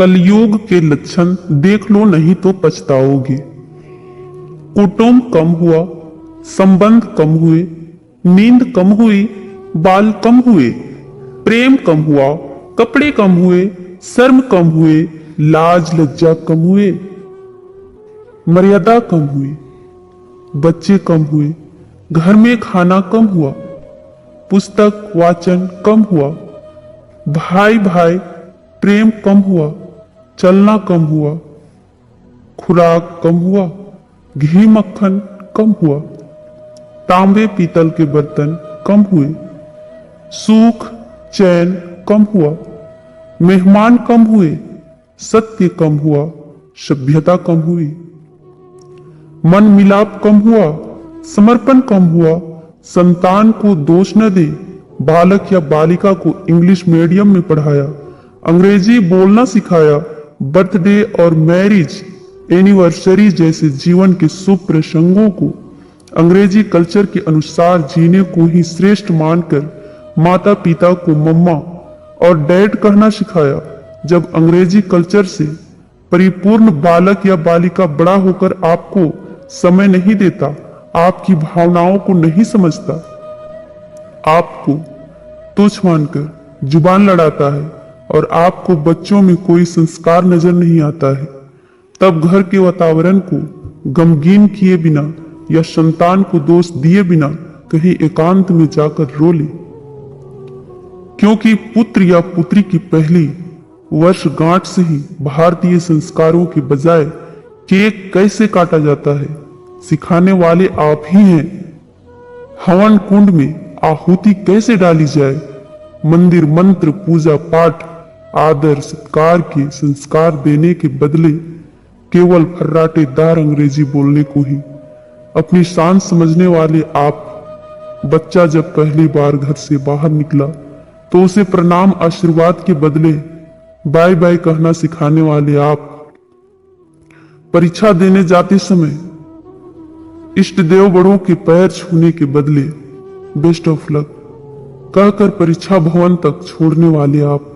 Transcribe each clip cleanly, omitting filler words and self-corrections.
कलयुग के लक्षण देख लो नहीं तो पछताओगे। कुटुंब कम हुआ, संबंध कम हुए, नींद कम हुई, बाल कम हुए, प्रेम कम हुआ, कपड़े कम हुए, शर्म कम हुए, लाज लज्जा कम हुए, मर्यादा कम हुई, बच्चे कम हुए, घर में खाना कम हुआ, पुस्तक वाचन कम हुआ, भाई भाई प्रेम कम हुआ, चलना कम हुआ, खुराक कम हुआ, घी मक्खन कम हुआ, तांबे पीतल के बर्तन कम हुए, सुख चैन कम हुआ, मेहमान कम हुए, सत्य कम हुआ, सभ्यता कम हुई, मन मिलाप कम हुआ, समर्पण कम हुआ, संतान को दोष न दे, बालक या बालिका को इंग्लिश मीडियम में पढ़ाया, अंग्रेजी बोलना सिखाया, बर्थडे और मैरिज एनिवर्सरी जैसे जीवन के शुभ प्रसंगों को अंग्रेजी कल्चर के अनुसार जीने को ही श्रेष्ठ मानकर माता पिता को मम्मा और डैड कहना सिखाया। जब अंग्रेजी कल्चर से परिपूर्ण बालक या बालिका बड़ा होकर आपको समय नहीं देता, आपकी भावनाओं को नहीं समझता, आपको तुच्छ मानकर जुबान लड़ाता है और आपको बच्चों में कोई संस्कार नजर नहीं आता है, तब घर के वातावरण को गमगीन किए बिना या संतान को दोष दिए बिना कहीं एकांत में जाकर रो ले। क्योंकि पुत्र या पुत्री की पहली वर्षगांठ से ही भारतीय संस्कारों के बजाय केक कैसे काटा जाता है सिखाने वाले आप ही हैं। हवन कुंड में आहुति कैसे डाली जाए, मंदिर मंत्र पूजा पाठ आदर सत्कार के संस्कार देने के बदले केवल फर्राटेदार अंग्रेजी बोलने को ही अपनी शान समझने वाले आप। बच्चा जब पहली बार घर से बाहर निकला तो उसे प्रणाम आशीर्वाद के बदले बाय बाय कहना सिखाने वाले आप। परीक्षा देने जाते समय इष्ट देव बड़ों के पैर छूने के बदले बेस्ट ऑफ लक कहकर परीक्षा भवन तक छोड़ने वाले आप।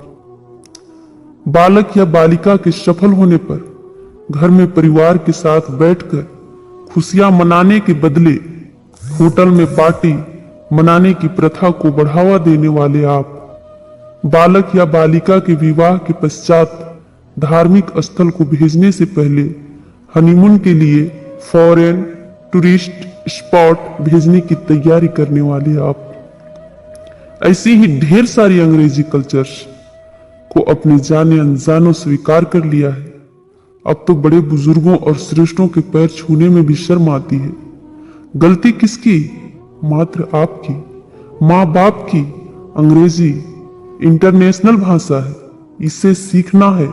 बालक या बालिका के सफल होने पर घर में परिवार के साथ बैठकर खुशियां मनाने के बदले होटल में पार्टी मनाने की प्रथा को बढ़ावा देने वाले आप। बालक या बालिका के विवाह के पश्चात धार्मिक स्थल को भेजने से पहले हनीमून के लिए फॉरेन टूरिस्ट स्पॉट भेजने की तैयारी करने वाले आप। ऐसी ही ढेर सारी अंग्रेजी कल्चर्स को अपने जाने अनजानों स्वीकार कर लिया है। अब तो बड़े बुजुर्गों और श्रेष्ठों के पैर छूने में भी शर्म आती है। गलती किसकी? मात्र आपकी, माँ बाप की। अंग्रेजी इंटरनेशनल भाषा है, इसे सीखना है,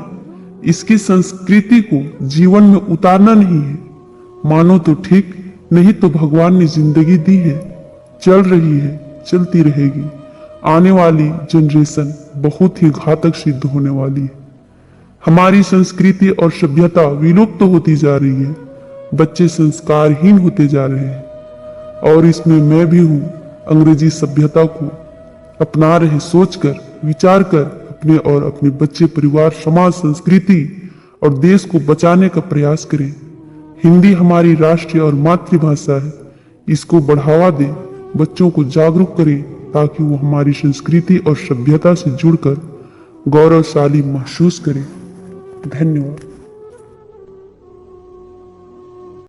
इसकी संस्कृति को जीवन में उतारना नहीं है। मानो तो ठीक, नहीं तो भगवान ने जिंदगी दी है, चल रही है, चलती रहेगी। आने वाली जनरेशन बहुत ही घातक सिद्ध होने वाली है। हमारी संस्कृति और सभ्यता विलुप्त तो होती जा रही है, बच्चे संस्कारहीन होते जा रहे हैं और इसमें मैं भी हूँ। अंग्रेजी सभ्यता को अपना रहे सोचकर विचार कर अपने और अपने बच्चे परिवार समाज संस्कृति और देश को बचाने का प्रयास करें। हिंदी हमारी राष्ट्रीय और मातृभाषा है, इसको बढ़ावा दें, बच्चों को जागरूक करें ताकि वो हमारी संस्कृति और सभ्यता से जुड़कर गौरवशाली महसूस करें। धन्यवाद।